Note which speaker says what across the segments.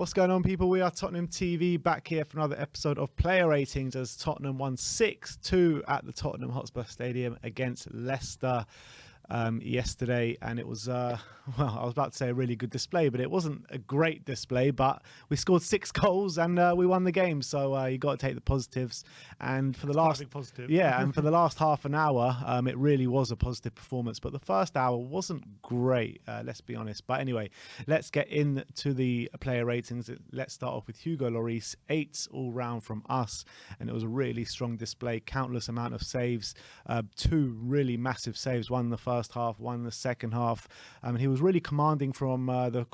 Speaker 1: What's going on, people? We are Tottenham TV, back here for another episode of Player Ratings as Tottenham won 6-2 at the Tottenham Hotspur Stadium against Leicester yesterday, and it was well, I was about to say a really good display, but it wasn't a great display. But we scored 6 goals and we won the game, so you got to take the positives. And for the last and for the last half an hour, it really was a positive performance. But the first hour wasn't great, let's be honest. But anyway, let's get into the player ratings. Let's start off with Hugo Lloris, 8 all round from us, and it was a really strong display. Countless amount of saves, 2 really massive saves. One in the first half, one in the second half. He was really commanding from the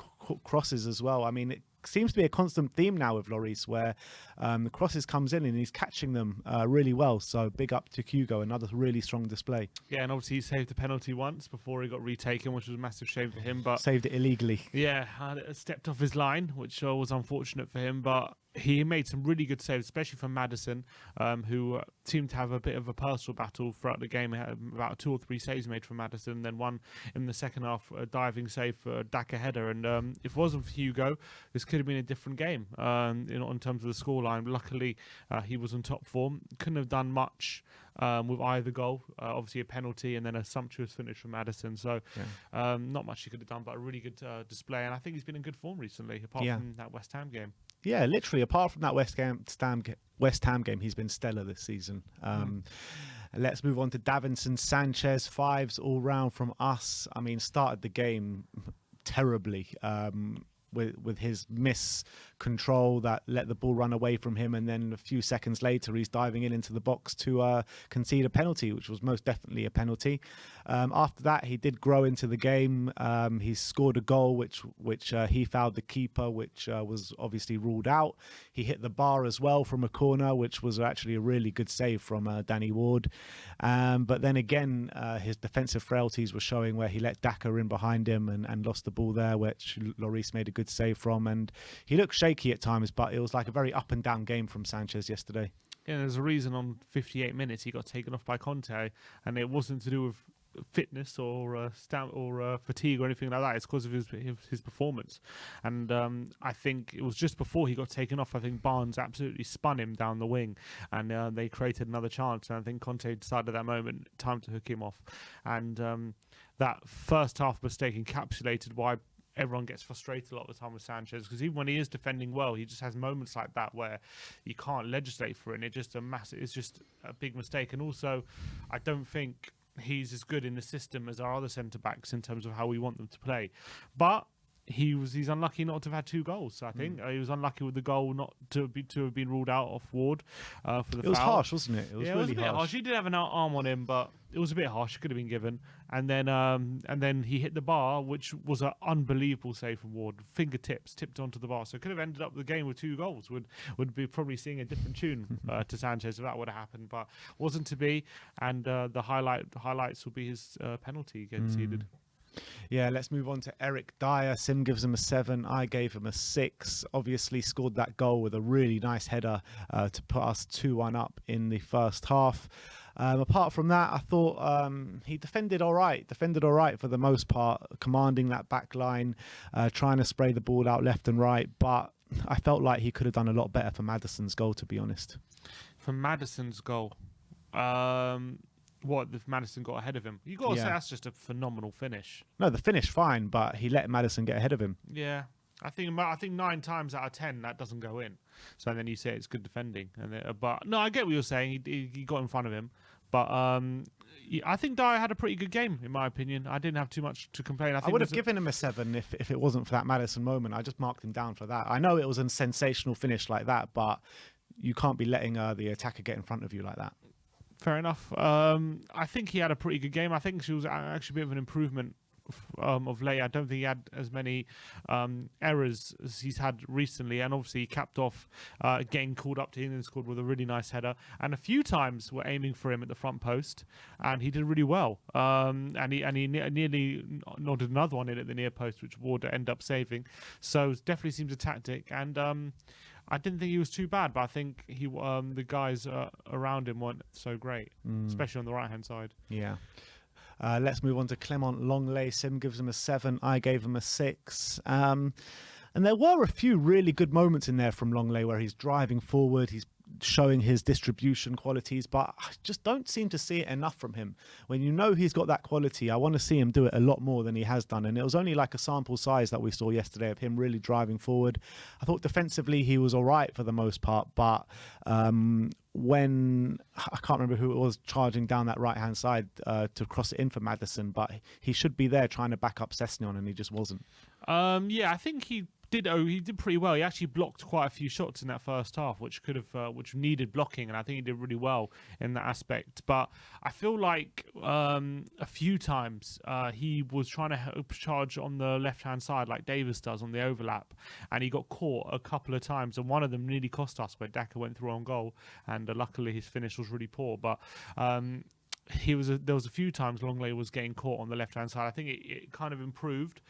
Speaker 1: crosses as well. I mean, it seems to be a constant theme now with Lloris, where the crosses comes in and he's catching them really well. So big up to Hugo, another really strong display. Yeah,
Speaker 2: and obviously he saved a penalty once before he got retaken, which was a massive shame for him. But
Speaker 1: saved it illegally.
Speaker 2: Yeah, stepped off his line, which was unfortunate for him. But he made some really good saves, especially from Maddison, who seemed to have a bit of a personal battle throughout the game. He had about 2 or 3 saves made from Maddison, then one in the second half, a diving save for a Daka header. And if it wasn't for Hugo, this could have been a different game in terms of the scoreline. Luckily, he was in top form. Couldn't have done much with either goal. Obviously, a penalty and then a sumptuous finish from Maddison. So not much he could have done, but a really good display. And I think he's been in good form recently, apart from that West Ham game.
Speaker 1: Yeah, literally, apart from that West Ham game, he's been stellar this season. Let's move on to Davinson Sanchez, 5s all round from us. I mean, started the game terribly with his miscontrol that let the ball run away from him, and then a few seconds later he's diving into the box to concede a penalty, which was most definitely a penalty. After that, he did grow into the game. He scored a goal which he fouled the keeper, which was obviously ruled out. He hit the bar as well from a corner, which was actually a really good save from Danny Ward. But then again, his defensive frailties were showing, where he let Daka in behind him and lost the ball there, which Lloris made a good save from. And he looked shaky at times, but it was like a very up and down game from Sanchez yesterday.
Speaker 2: Yeah, there's a reason on 58 minutes he got taken off by Conte, and it wasn't to do with fitness or fatigue or anything like that. It's because of his performance. And I think it was just before he got taken off, I think Barnes absolutely spun him down the wing, and they created another chance, and I think Conte decided at that moment time to hook him off. And that first half mistake encapsulated why everyone gets frustrated a lot of the time with Sanchez, because even when he is defending well, he just has moments like that where you can't legislate for it, and it's just a big mistake. And also, I don't think he's as good in the system as our other centre-backs in terms of how we want them to play. But he's unlucky not to have had 2 goals. I think he was unlucky with the goal not to have been ruled out off Ward for the foul.
Speaker 1: It was harsh, wasn't it?
Speaker 2: It was really harsh. He did have an arm on him, but it was a bit harsh. It could have been given. And then he hit the bar, which was an unbelievable save from Ward. Fingertips tipped onto the bar, so it could have ended up the game with 2 goals. Would be probably seeing a different tune to Sanchez if that would have happened, but wasn't to be. And the highlights will be his penalty conceded.
Speaker 1: Yeah, let's move on to Eric Dier. Sim gives him a 7. I gave him a 6. Obviously scored that goal with a really nice header to put us 2-1 up in the first half. Apart from that, I thought he defended all right for the most part, commanding that back line, trying to spray the ball out left and right. But I felt like he could have done a lot better for Maddison's goal, to be honest.
Speaker 2: For Maddison's goal? What, if Maddison got ahead of him? You got to say that's just a phenomenal finish.
Speaker 1: No, the finish fine, but he let Maddison get ahead of him.
Speaker 2: Yeah, I think 9 times out of 10 that doesn't go in. So then you say it's good defending, but no, I get what you're saying. He got in front of him, but I think Dier had a pretty good game in my opinion. I didn't have too much to complain. I
Speaker 1: would have given him a 7 if it wasn't for that Maddison moment. I just marked him down for that. I know it was a sensational finish like that, but you can't be letting the attacker get in front of you like that.
Speaker 2: Fair enough. I think he had a pretty good game. I think she was actually a bit of an improvement of late. I don't think he had as many errors as he's had recently, and obviously he capped off getting called up to England squad with a really nice header, and a few times were aiming for him at the front post, and he did really well. And he nearly nodded another one in at the near post, which Ward ended up saving. So it definitely seems a tactic, and I didn't think he was too bad, but I think the guys around him weren't so great, especially on the right hand side.
Speaker 1: Yeah. Let's move on to Clement Longley. Sim gives him a 7. I gave him a 6. And there were a few really good moments in there from Lenglet where he's driving forward, he's showing his distribution qualities, but I just don't seem to see it enough from him. When you know he's got that quality, I want to see him do it a lot more than he has done. And it was only like a sample size that we saw yesterday of him really driving forward. I thought defensively he was all right for the most part, but when I can't remember who it was charging down that right hand side to cross it in for Maddison, but he should be there trying to back up Sessegnon, and he just wasn't.
Speaker 2: I think he did pretty well. He actually blocked quite a few shots in that first half, which which needed blocking, and I think he did really well in that aspect. But I feel like a few times he was trying to charge on the left-hand side like Davis does on the overlap, and he got caught a couple of times, and one of them nearly cost us where Daka went through on goal, and luckily his finish was really poor. But there was a few times Lenglet was getting caught on the left hand side. I think it kind of improved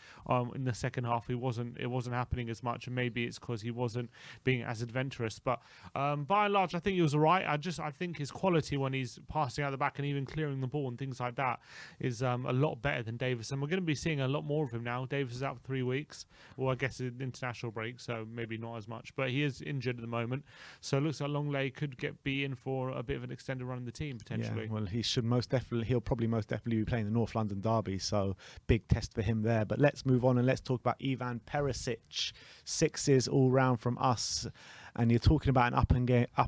Speaker 2: in the second half. It wasn't happening as much, and maybe it's because he wasn't being as adventurous. But by and large, I think he was all right. I think his quality when he's passing out the back and even clearing the ball and things like that is a lot better than Davis. And we're going to be seeing a lot more of him now. Davis is out for 3 weeks, or I guess an international break, so maybe not as much. But he is injured at the moment, so it looks like Lenglet could be in for a bit of an extended run in the team potentially.
Speaker 1: Yeah, well, he'll probably most definitely be playing the North London derby, so big test for him there. But let's move on and let's talk about Ivan Perisic. 6s all round from us, and you're talking about an up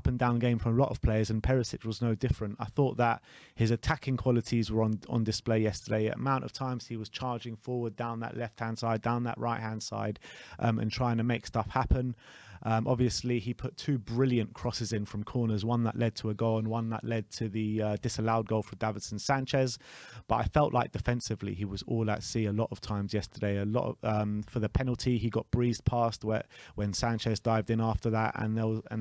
Speaker 1: and down game from a lot of players, and Perisic was no different. I thought that his attacking qualities were on display yesterday. The amount of times he was charging forward down that left hand side, down that right hand side, and trying to make stuff happen. Obviously, he put 2 brilliant crosses in from corners, one that led to a goal and one that led to the disallowed goal for Lloris and Sanchez. But I felt like defensively he was all at sea a lot of times yesterday. A lot of, for the penalty, he got breezed past when Sanchez dived in after that, and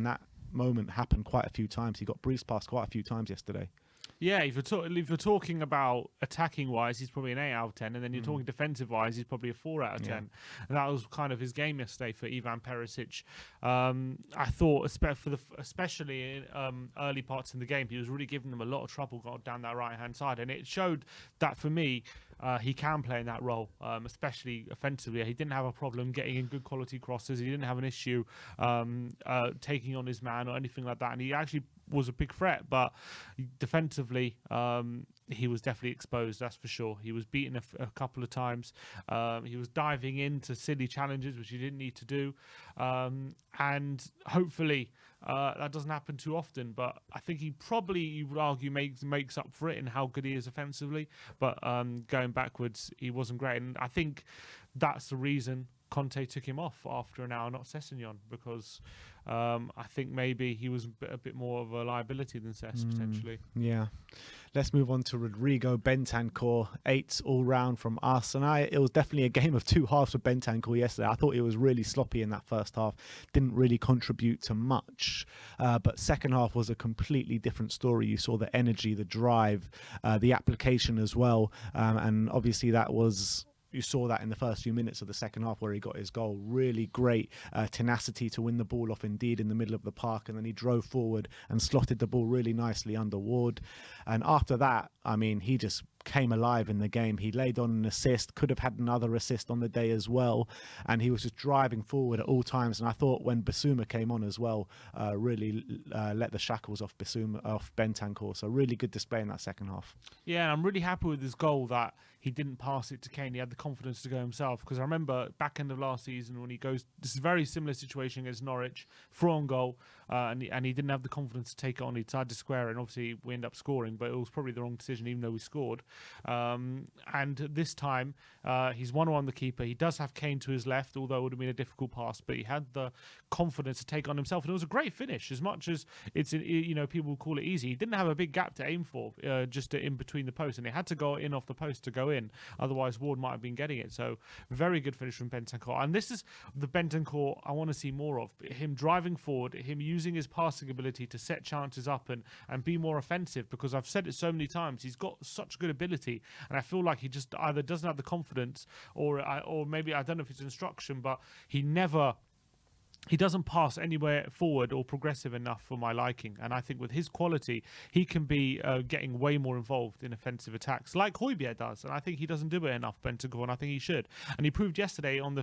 Speaker 1: that moment happened quite a few times. He got breezed past quite a few times yesterday.
Speaker 2: Yeah, if you're talking about attacking wise, he's probably an 8 out of 10, and then you're talking defensive wise, he's probably a 4 out of 10. And that was kind of his game yesterday for Ivan Perisic. I thought, especially in early parts in the game, he was really giving them a lot of trouble down that right hand side, and it showed that for me. He can play in that role, especially offensively. He didn't have a problem getting in good quality crosses. He didn't have an issue taking on his man or anything like that. And he actually was a big threat, but defensively, he was definitely exposed, that's for sure. He was beaten a couple of times. He was diving into silly challenges, which he didn't need to do. And hopefully that doesn't happen too often, but I think he probably, you would argue, makes up for it in how good he is offensively. But going backwards, he wasn't great. And I think that's the reason Conte took him off after an hour, not Sessegnon, because I think maybe he was a bit more of a liability than Sess, potentially.
Speaker 1: Yeah. Let's move on to Rodrigo Bentancur. 8s all round from us. And it was definitely a game of 2 halves for Bentancur yesterday. I thought he was really sloppy in that first half. Didn't really contribute to much. But second half was a completely different story. You saw the energy, the drive, the application as well. And obviously you saw that in the first few minutes of the second half where he got his goal. Really great tenacity to win the ball off Indeed in the middle of the park, and then he drove forward and slotted the ball really nicely under Ward. And after that, I mean, he just came alive in the game. He laid on an assist, could have had another assist on the day as well, and he was just driving forward at all times. And I thought when Bissouma came on as well, really let the shackles off Bentancur. So really good display in that second half.
Speaker 2: Yeah, and I'm really happy with his goal that he didn't pass it to Kane. He had the confidence to go himself, because I remember back end of last season when he goes, this is a very similar situation against Norwich, throw on goal, and he didn't have the confidence to take it on. He tried to square it, and obviously we ended up scoring, but it was probably the wrong decision even though we scored. And this time he's 1-1 the keeper. He does have Kane to his left, although it would have been a difficult pass, but he had the confidence to take on himself, and it was a great finish. As much as it's, people call it easy, he didn't have a big gap to aim for, just in between the posts, and he had to go in off the post to go in, otherwise Ward might have been getting it. So very good finish from Bentancur, and this is the Bentancur I want to see more of. Him driving forward, him using his passing ability to set chances up and be more offensive, because I've said it so many times, he's got such good ability, and I feel like he just either doesn't have the confidence or maybe, I don't know if it's instruction, but he never he doesn't pass anywhere forward or progressive enough for my liking. And I think with his quality, he can be getting way more involved in offensive attacks, like Hojbjerg does. And I think he doesn't do it enough, Bentancur, and I think he should. And he proved yesterday in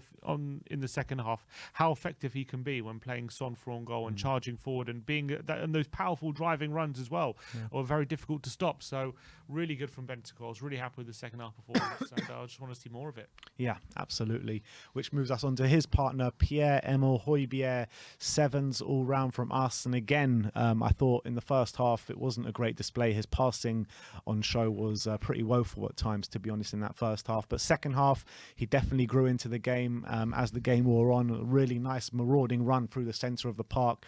Speaker 2: the second half how effective he can be when playing Son for on goal and charging forward and being and those powerful driving runs as well, are very difficult to stop. So really good from Bentancur. I was really happy with the second half performance, and I just want to see more of it.
Speaker 1: Yeah, absolutely. Which moves us on to his partner, Pierre-Emile Hojbjerg. 7s all round from us. And again, I thought in the first half it wasn't a great display. His passing on show was pretty woeful at times, to be honest, in that first half. But second half, he definitely grew into the game as the game wore on. A really nice marauding run through the centre of the park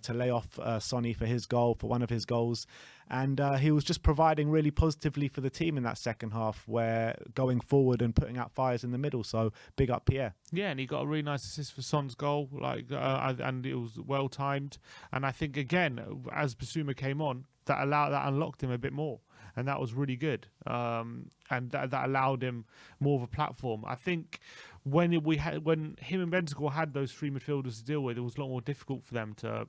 Speaker 1: to lay off Sonny for his goal, for one of his goals. And he was just providing really positively for the team in that second half, where going forward and putting out fires in the middle. So big up Pierre.
Speaker 2: Yeah, and he got a really nice assist for Son's goal, and it was well timed. And I think again, as Basuma came on, that unlocked him a bit more, and that was really good. And that allowed him more of a platform. I think when him and Bentancur had those three midfielders to deal with, it was a lot more difficult for them to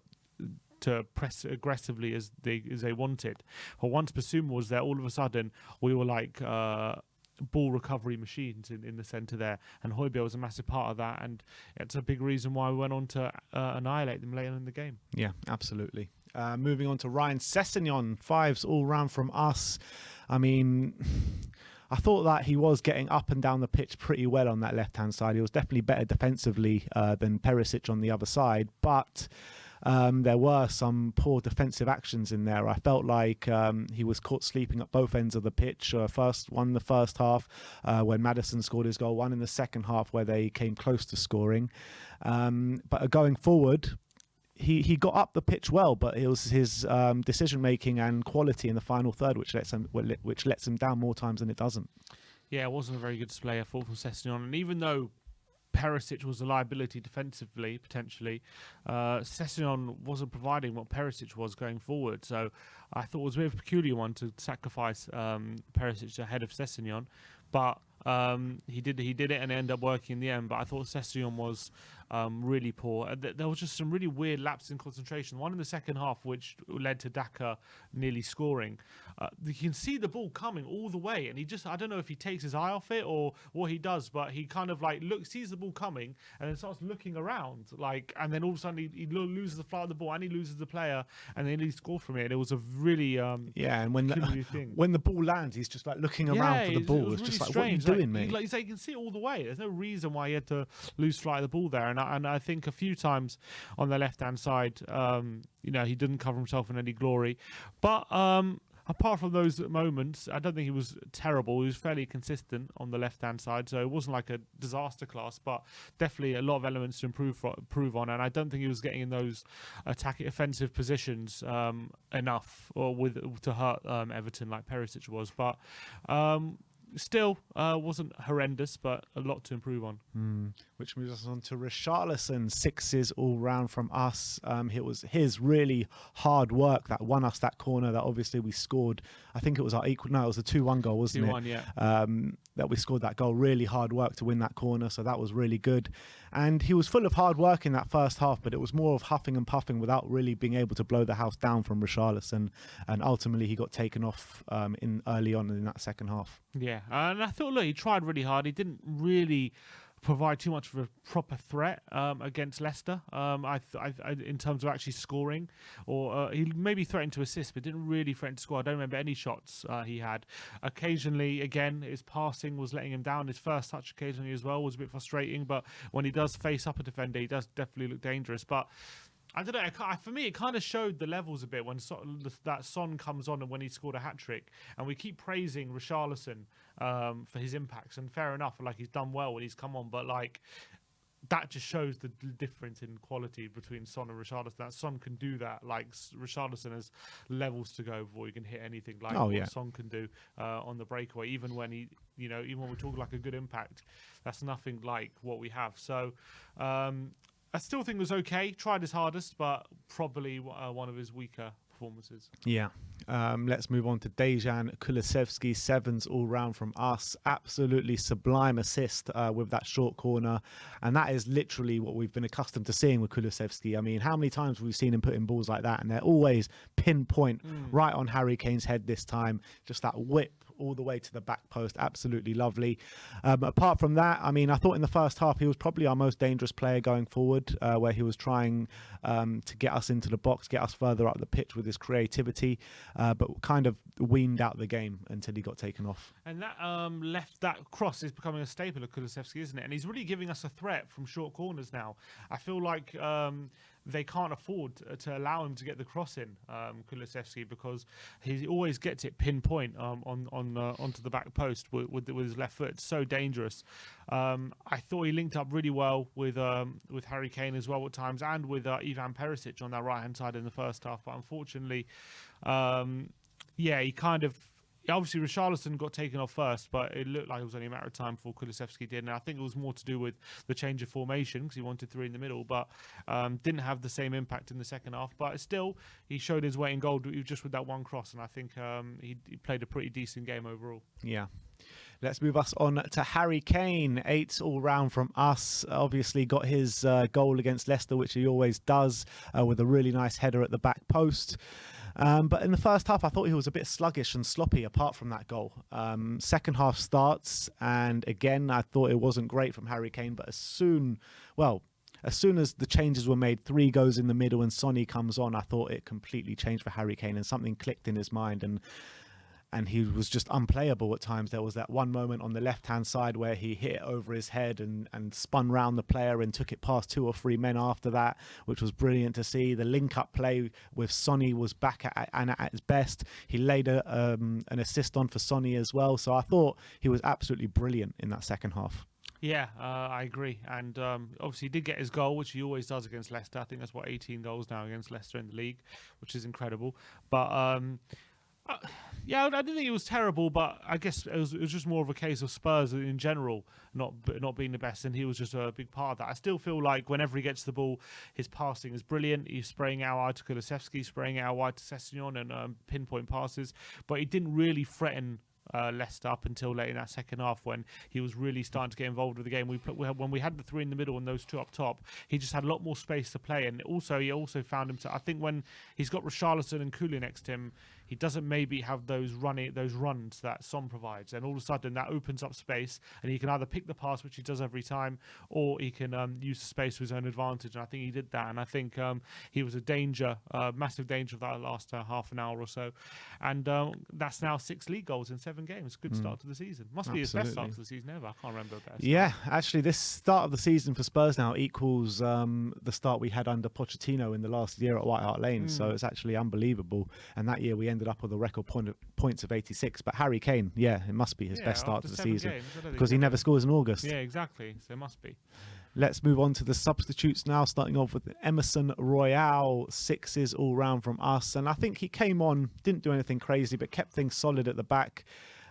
Speaker 2: press aggressively as they wanted. But once Basuma was there, all of a sudden we were like ball recovery machines in the centre there, and Hojbjerg was a massive part of that, and it's a big reason why we went on to annihilate them later in the game.
Speaker 1: Yeah, absolutely. Moving on to Ryan Sessegnon, 5s all round from us. I mean, I thought that he was getting up and down the pitch pretty well on that left-hand side. He was definitely better defensively than Perisic on the other side, but there were some poor defensive actions in there. I felt like he was caught sleeping at both ends of the pitch. One in the first half when Maddison scored his goal, one in the second half where they came close to scoring. But going forward, he got up the pitch well, but it was his decision making and quality in the final third which lets him down more times than it doesn't.
Speaker 2: Yeah, it wasn't a very good display, I thought, from Sessegnon. And even though Perisic was a liability defensively, potentially, Sessegnon wasn't providing what Perisic was going forward. So I thought it was a bit of a peculiar one to sacrifice Perisic ahead of Sessegnon. But he did it, and it ended up working in the end. But I thought Sessegnon was really poor. There was just some really weird lapses in concentration. One in the second half, which led to Daka nearly scoring. You can see the ball coming all the way, and I don't know if he takes his eye off it or what he does, but he kind of like sees the ball coming and then starts looking around, and then all of a sudden he loses the flight of the ball and he loses the player, and then he scored from it. And it was a really
Speaker 1: and when the ball lands, he's just like looking around for the ball. It's just like, what are you doing, mate?
Speaker 2: Like you say, you can see it all the way. There's no reason why he had to lose flight of the ball there. And I think a few times on the left-hand side, he didn't cover himself in any glory. But apart from those moments, I don't think he was terrible. He was fairly consistent on the left-hand side, so it wasn't like a disaster class, but definitely a lot of elements to improve on. And I don't think he was getting in those offensive positions enough or to hurt Everton like Perisic was. But still wasn't horrendous, but a lot to improve on.
Speaker 1: Which moves us on to Richarlison, 6s all round from us. It was his really hard work that won us that corner that obviously we scored. I think it was our equal. No, it was a 2-1 goal, wasn't
Speaker 2: 2-1,
Speaker 1: it?
Speaker 2: Yeah.
Speaker 1: That we scored that goal. Really hard work to win that corner, so that was really good. And he was full of hard work in that first half, but it was more of huffing and puffing without really being able to blow the house down from Richarlison. And ultimately, he got taken off early on in that second half.
Speaker 2: Yeah, and I thought, look, he tried really hard. He didn't really provide too much of a proper threat against Leicester. In terms of actually scoring, or he maybe threatened to assist, but didn't really threaten to score. I don't remember any shots he had. Occasionally, again, his passing was letting him down. His first touch occasionally as well was a bit frustrating, but when he does face up a defender, he does definitely look dangerous. But I don't know. For me, it kind of showed the levels a bit when that Son comes on and when he scored a hat-trick. And we keep praising Richarlison for his impacts. And fair enough, like he's done well when he's come on. But like that just shows the difference in quality between Son and Richarlison. That Son can do that. Like Richarlison has levels to go before he can hit anything like what Son can do on the breakaway. Even when even when we talk like a good impact, that's nothing like what we have. So I still think it was okay. Tried his hardest, but probably one of his weaker performances.
Speaker 1: Yeah. Let's move on to Dejan Kulusevski, 7s all round from us. Absolutely sublime assist with that short corner. And that is literally what we've been accustomed to seeing with Kulusevski. I mean, how many times have we seen him put in balls like that? And they're always pinpoint right on Harry Kane's head this time. Just that whip all the way to the back post. Absolutely lovely. Apart from that, I mean, I thought in the first half he was probably our most dangerous player going forward, where he was trying to get us into the box, get us further up the pitch with his creativity, but kind of weaned out the game until he got taken off.
Speaker 2: And that that cross is becoming a staple of Kulusevski, isn't it? And he's really giving us a threat from short corners now. I feel like they can't afford to allow him to get the cross in, Kulusevski, because he always gets it pinpoint onto the back post with his left foot. It's so dangerous. I thought he linked up really well with Harry Kane as well at times, and with Ivan Perisic on that right hand side in the first half. But unfortunately, he kind of. Obviously, Richarlison got taken off first, but it looked like it was only a matter of time before Kulusevski did. And I think it was more to do with the change of formation because he wanted 3 in the middle, but didn't have the same impact in the second half. But still, he showed his weight in gold just with that one cross. And I think he played a pretty decent game overall.
Speaker 1: Yeah. Let's move us on to Harry Kane. 8 all round from us. Obviously got his goal against Leicester, which he always does, with a really nice header at the back post. But in the first half, I thought he was a bit sluggish and sloppy apart from that goal. Second half starts, and again, I thought it wasn't great from Harry Kane. But as soon as the changes were made, 3 goes in the middle and Sonny comes on, I thought it completely changed for Harry Kane and something clicked in his mind. And he was just unplayable at times. There was that one moment on the left-hand side where he hit it over his head and spun round the player and took it past 2 or 3 men after that, which was brilliant to see. The link-up play with Sonny was back at his best. He laid an assist on for Sonny as well. So I thought he was absolutely brilliant in that second half.
Speaker 2: Yeah, I agree. And obviously he did get his goal, which he always does against Leicester. I think that's 18 goals now against Leicester in the league, which is incredible. But I didn't think it was terrible, but I guess it was just more of a case of Spurs in general not being the best, and he was just a big part of that. I still feel like whenever he gets the ball, his passing is brilliant. He's spraying out wide to Kulusevski, spraying out wide to Sessegnon, and pinpoint passes, but he didn't really threaten Leicester up until late in that second half when he was really starting to get involved with the game. When we had the 3 in the middle and those 2 up top, he just had a lot more space to play, and he also found him to. I think when he's got Richarlison and Kulu next to him, he doesn't maybe have those runs that Son provides, and all of a sudden that opens up space, and he can either pick the pass, which he does every time, or he can use the space to his own advantage. And I think he did that, and I think he was a massive danger of that last half an hour or so. And that's now 6 league goals in 7 games. Good start to the season. Must be his best start to the season ever. I can't remember a better start.
Speaker 1: Yeah, actually, this start of the season for Spurs now equals the start we had under Pochettino in the last year at White Hart Lane. So it's actually unbelievable. And that year we ended up with a record points of 86. But Harry Kane, it must be his best start to the season because he never scores in August.
Speaker 2: Yeah, exactly. So it must be.
Speaker 1: Let's move on to the substitutes now, starting off with Emerson Royale, 6s all round from us. And I think he came on, didn't do anything crazy, but kept things solid at the back.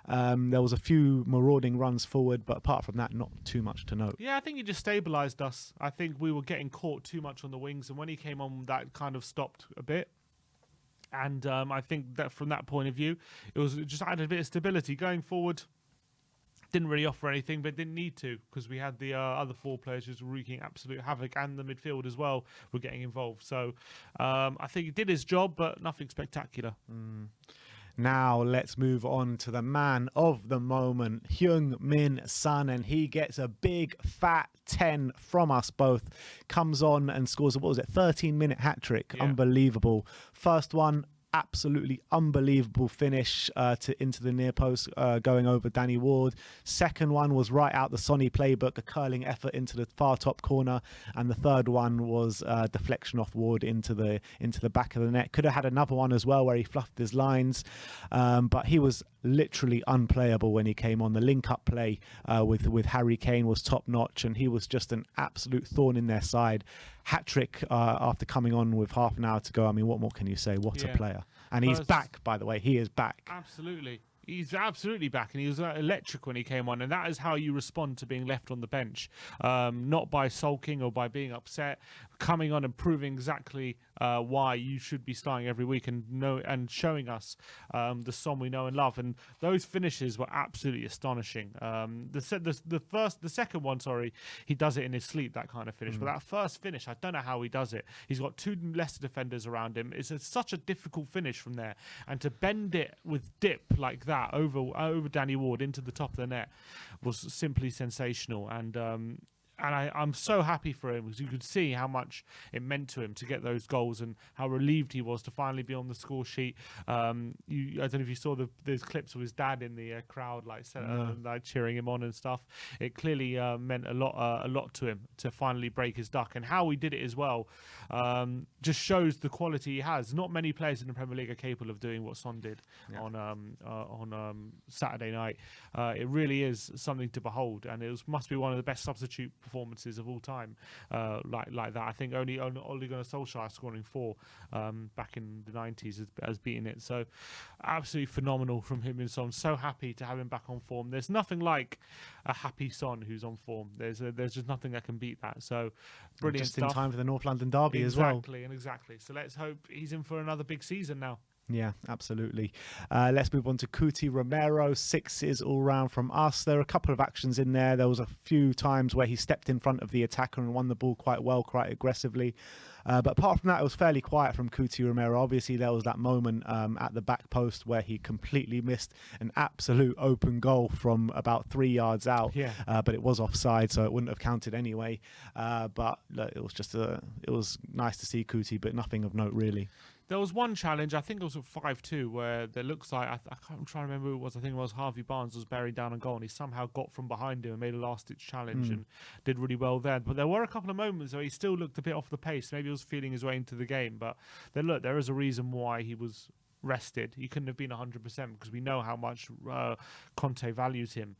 Speaker 1: There was a few marauding runs forward, but apart from that, not too much to note.
Speaker 2: Yeah, I think he just stabilised us. I think we were getting caught too much on the wings, and when he came on, that kind of stopped a bit. And I think that from that point of view, it just added a bit of stability going forward. Didn't really offer anything, but didn't need to because we had the other 4 players just wreaking absolute havoc, and the midfield as well were getting involved. So I think he did his job, but nothing spectacular.
Speaker 1: Now let's move on to the man of the moment, Heung-min Son, and he gets a big fat 10 from us both. Comes on and scores a 13-minute hat-trick. Yeah. Unbelievable. First one, absolutely unbelievable finish into the near post, going over Danny Ward. Second one was right out the Sonny playbook, a curling effort into the far top corner, and the third one was deflection off Ward into the back of the net. Could have had another one as well where he fluffed his lines, but he was literally unplayable when he came on. The link-up play with Harry Kane was top-notch, and he was just an absolute thorn in their side. Hat-trick after coming on with half an hour to go. I mean, what more can you say? What a player. And he's back, by the way. He is back.
Speaker 2: Absolutely. He's absolutely back, and he was electric when he came on, and that is how you respond to being left on the bench, not by sulking or by being upset, coming on and proving exactly why you should be starting every week, and showing us the Son we know and love. And those finishes were absolutely astonishing. The second one, he does it in his sleep, that kind of finish. But that first finish, I don't know how he does it. He's got two Leicester defenders around him. It's such a difficult finish from there, and to bend it with dip like that over Danny Ward into the top of the net was simply sensational. And I'm so happy for him, because you could see how much it meant to him to get those goals and how relieved he was to finally be on the score sheet. I don't know if you saw those clips of his dad in the crowd, like cheering him on and stuff. It clearly meant a lot to him to finally break his duck, and how he did it as well just shows the quality he has. Not many players in the Premier League are capable of doing what Son did on Saturday night. It really is something to behold, and it must be one of the best substitute performances of all time, like that. I think only Ole Gunnar Solskjaer scoring 4 back in the 90s has beaten it. So absolutely phenomenal from him and Son. So happy to have him back on form. There's nothing like a happy Son who's on form. There's just nothing that can beat that. So brilliant
Speaker 1: just
Speaker 2: stuff.
Speaker 1: in time for the North London derby as well.
Speaker 2: Exactly. So let's hope he's in for another big season now.
Speaker 1: Yeah, absolutely. Let's move on to Cuti Romero. 6s all round from us. There are a couple of actions in there. There was a few times where he stepped in front of the attacker and won the ball quite well, quite aggressively. But apart from that, it was fairly quiet from Cuti Romero. Obviously, there was that moment at the back post where he completely missed an absolute open goal from about 3 yards out.
Speaker 2: Yeah.
Speaker 1: But it was offside, so it wouldn't have counted anyway. But look, it was nice to see Cuti, but nothing of note really.
Speaker 2: There was one challenge, I think it was at 5-2, where there looks like, I'm trying to remember who it was. I think it was Harvey Barnes was buried down a goal, and he somehow got from behind him and made a last-ditch challenge and did really well there. But there were a couple of moments where he still looked a bit off the pace. Maybe he was feeling his way into the game. But then, there is a reason why he was rested. He couldn't have been 100% because we know how much Conte values him.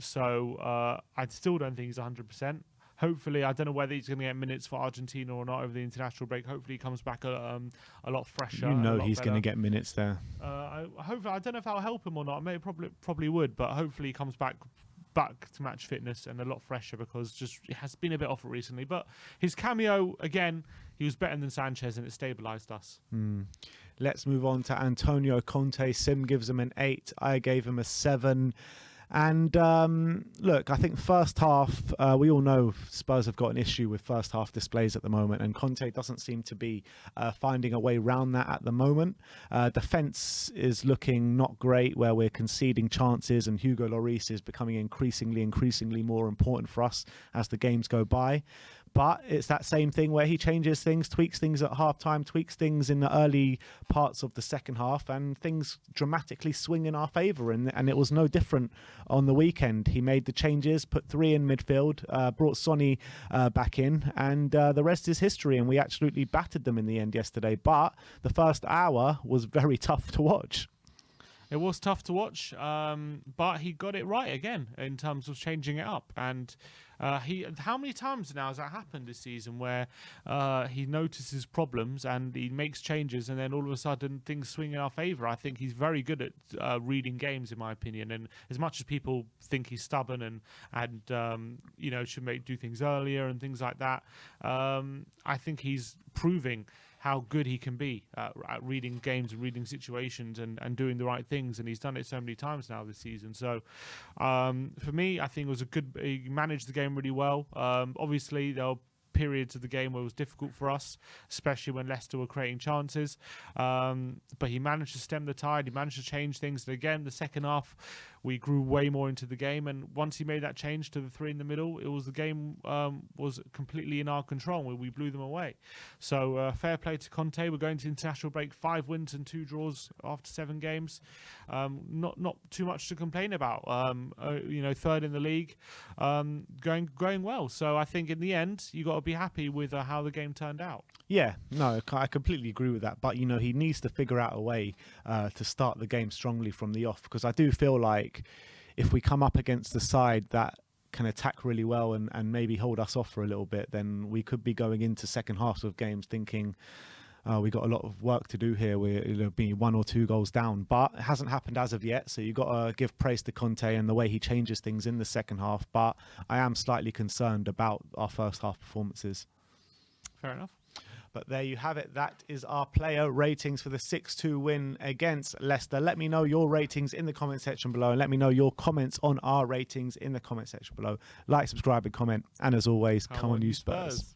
Speaker 2: So I still don't think he's 100%. Hopefully, I don't know whether he's going to get minutes for Argentina or not over the international break. Hopefully, he comes back a lot fresher.
Speaker 1: You know he's going to get minutes there.
Speaker 2: Hopefully, I don't know if that'll help him or not. Maybe probably would, but hopefully he comes back to match fitness and a lot fresher, because just it has been a bit off recently. But his cameo, again, he was better than Sanchez, and it stabilised us.
Speaker 1: Let's move on to Antonio Conte. Sim gives him an 8. I gave him a 7. And look, I think first half, we all know Spurs have got an issue with first half displays at the moment, and Conte doesn't seem to be finding a way around that at the moment. Defence is looking not great, where we're conceding chances, and Hugo Lloris is becoming increasingly more important for us as the games go by. But it's that same thing where he changes things, tweaks things at half-time, tweaks things in the early parts of the second half, and things dramatically swing in our favour. And it was no different on the weekend. He made the changes, put 3 in midfield, brought Sonny back in, and the rest is history. And we absolutely battered them in the end yesterday. But the first hour was very tough to watch.
Speaker 2: It was tough to watch, but he got it right again in terms of changing it up. And how many times now has that happened this season where he notices problems and he makes changes, and then all of a sudden things swing in our favour? I think he's very good at reading games, in my opinion. And as much as people think he's stubborn and should do things earlier and things like that, I think he's proving how good he can be at reading games and reading situations and doing the right things, and he's done it so many times now this season. So for me, I think it was he managed the game really well. Obviously there were periods of the game where it was difficult for us, especially when Leicester were creating chances, but he managed to stem the tide. He managed to change things, and again, the second half we grew way more into the game, and once he made that change to the 3 in the middle, the game was completely in our control, where we blew them away. So fair play to Conte. We're going to international break 5 wins and 2 draws after 7 games. Not too much to complain about. Third in the league, going well. So I think in the end you got to be happy with how the game turned out.
Speaker 1: Yeah, no, I completely agree with that. But, he needs to figure out a way to start the game strongly from the off, because I do feel like if we come up against the side that can attack really well and maybe hold us off for a little bit, then we could be going into second halves of games thinking, we got a lot of work to do here. We'll be 1 or 2 goals down, but it hasn't happened as of yet. So you've got to give praise to Conte and the way he changes things in the second half. But I am slightly concerned about our first half performances.
Speaker 2: Fair enough.
Speaker 1: But there you have it. That is our player ratings for the 6-2 win against Leicester. Let me know your ratings in the comment section below, and let me know your comments on our ratings in the comment section below. Like, subscribe, and comment. And as always, come on, you Spurs.